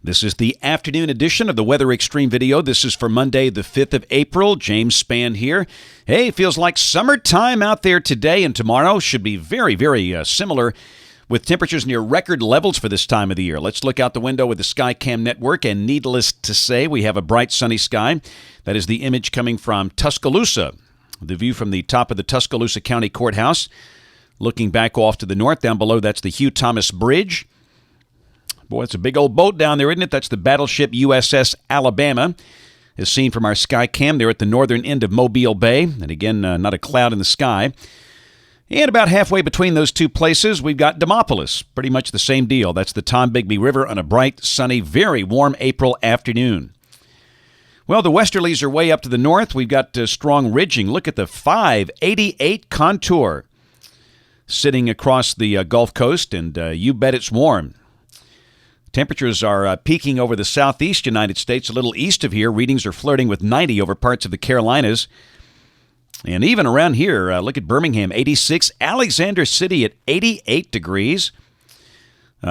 This is the afternoon edition of the Weather Xtreme video. This is for Monday, the 5th of April. James Spann here. Hey, feels like summertime out there today, and tomorrow should be very similar with temperatures near record levels for this time of the year. Let's look out the window with the Skycam network, and needless to say, we have a bright sunny sky. That is the image coming from Tuscaloosa. The view from the top of the Tuscaloosa County Courthouse. Looking back off to the north, down below, that's the Hugh Thomas Bridge. Boy, it's a big old boat down there, isn't it? That's the battleship USS Alabama, as seen from our Skycam there at the northern end of Mobile Bay. And again, not a cloud in the sky. And about halfway between those two places, we've got Demopolis. Pretty much the same deal. That's the Tombigbee River on a bright, sunny, very warm April afternoon. Well, the westerlies are way up to the north. We've got strong ridging. Look at the 588 contour sitting across the Gulf Coast, and you bet it's warm. Temperatures are peaking over the southeast United States, a little east of here. Readings are flirting with 90 over parts of the Carolinas. And even around here, look at Birmingham, 86. Alexander City at 88 degrees.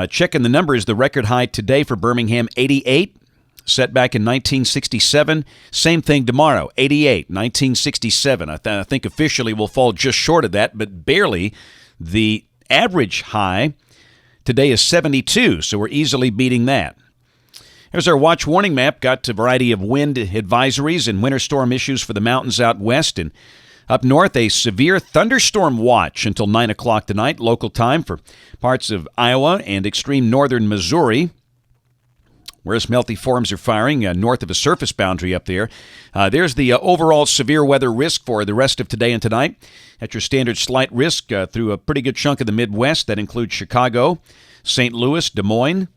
Checking the numbers, the record high today for Birmingham, 88. Set back in 1967. Same thing tomorrow, 88, 1967. I think officially we'll fall just short of that, but barely. The average high today is 72, so we're easily beating that. There's our watch warning map. Got a variety of wind advisories and winter storm issues for the mountains out west. And up north, a severe thunderstorm watch until 9 o'clock tonight, local time, for parts of Iowa and extreme northern Missouri, whereas melty forms are firing north of a surface boundary up there. There's the overall severe weather risk for the rest of today and tonight. At your standard slight risk through a pretty good chunk of the Midwest. That includes Chicago, St. Louis, Des Moines,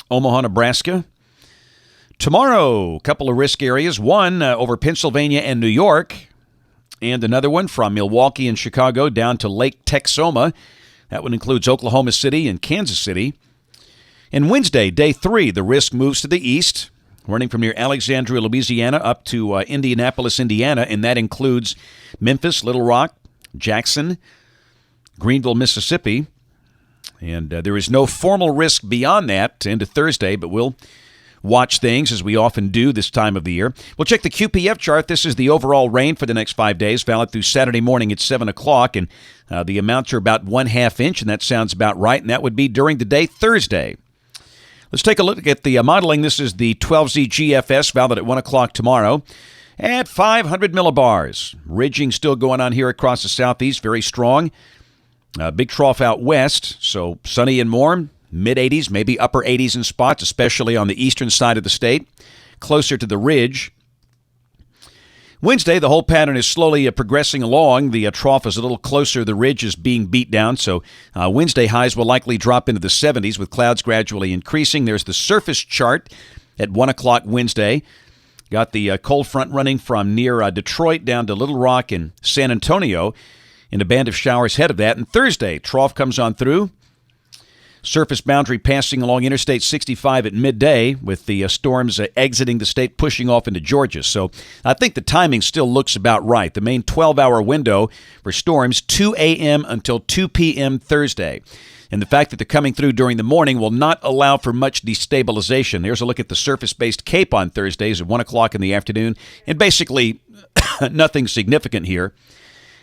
Omaha, Nebraska. Tomorrow, a couple of risk areas. One over Pennsylvania and New York, and another one from Milwaukee and Chicago down to Lake Texoma. That one includes Oklahoma City and Kansas City. And Wednesday, day 3, the risk moves to the east, running from near Alexandria, Louisiana, up to Indianapolis, Indiana, and that includes Memphis, Little Rock, Jackson, Greenville, Mississippi. And there is no formal risk beyond that into Thursday, but we'll watch things as we often do this time of the year. We'll check the QPF chart. This is the overall rain for the next 5 days, valid through Saturday morning at 7 o'clock, and the amounts are about 1/2 inch, and that sounds about right, and that would be during the day Thursday. Let's take a look at the modeling. This is the 12Z GFS, valid at 1 o'clock tomorrow at 500 millibars. Ridging still going on here across the southeast, very strong. Big trough out west, so sunny and warm, mid-80s, maybe upper 80s in spots, especially on the eastern side of the state, closer to the ridge. Wednesday, the whole pattern is slowly progressing along. The trough is a little closer. The ridge is being beat down, so Wednesday highs will likely drop into the 70s with clouds gradually increasing. There's the surface chart at 1 o'clock Wednesday. Got the cold front running from near Detroit down to Little Rock and San Antonio, and a band of showers ahead of that. And Thursday, trough comes on through. Surface boundary passing along Interstate 65 at midday, with the storms exiting the state, pushing off into Georgia. So I think the timing still looks about right. The main 12-hour window for storms, 2 a.m. until 2 p.m. Thursday. And the fact that they're coming through during the morning will not allow for much destabilization. There's a look at the surface-based Cape on Thursdays at 1 o'clock in the afternoon, and basically nothing significant here.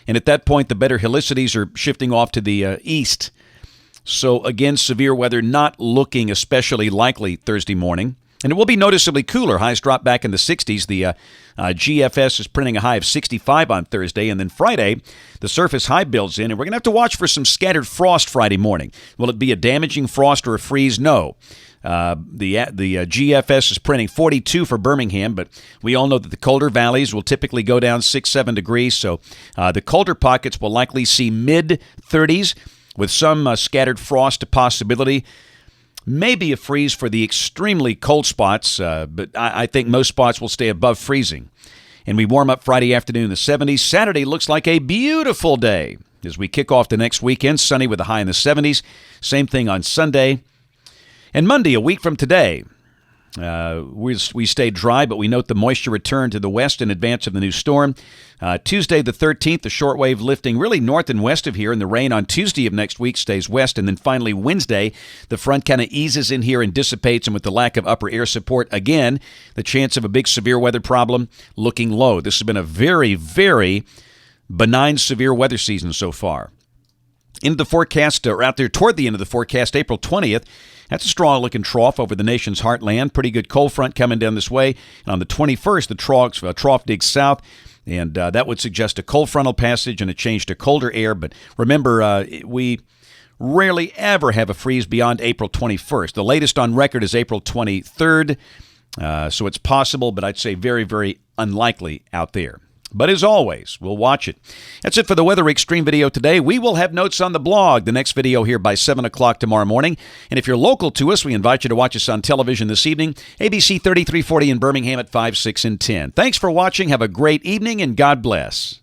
And at that point, the better helicities are shifting off to the east. So, again, severe weather not looking especially likely Thursday morning. And it will be noticeably cooler. Highs drop back in the 60s. The GFS is printing a high of 65 on Thursday. And then Friday, the surface high builds in. And we're going to have to watch for some scattered frost Friday morning. Will it be a damaging frost or a freeze? No. The GFS is printing 42 for Birmingham, but we all know that the colder valleys will typically go down 6-7 degrees. So the colder pockets will likely see mid-30s with some scattered frost possibility. Maybe a freeze for the extremely cold spots, but I think most spots will stay above freezing. And we warm up Friday afternoon in the 70s. Saturday looks like a beautiful day as we kick off the next weekend, sunny with a high in the 70s. Same thing on Sunday. And Monday, a week from today, We stayed dry, but we note the moisture return to the west in advance of the new storm. Tuesday the 13th, the shortwave lifting really north and west of here, and the rain on Tuesday of next week stays west. And then finally Wednesday, the front kind of eases in here and dissipates, and with the lack of upper air support, again, the chance of a big severe weather problem looking low. This has been a very, very benign severe weather season so far. Into the forecast, or out there toward the end of the forecast, April 20th, that's a strong-looking trough over the nation's heartland. Pretty good cold front coming down this way. And on the 21st, the trough digs south, and that would suggest a cold frontal passage and a change to colder air. But remember, we rarely ever have a freeze beyond April 21st. The latest on record is April 23rd, so it's possible, but I'd say very, very unlikely out there. But as always, we'll watch it. That's it for the Weather Xtreme video today. We will have notes on the blog, the next video here by 7 o'clock tomorrow morning. And if you're local to us, we invite you to watch us on television this evening, ABC 3340 in Birmingham at 5, 6, and 10. Thanks for watching. Have a great evening, and God bless.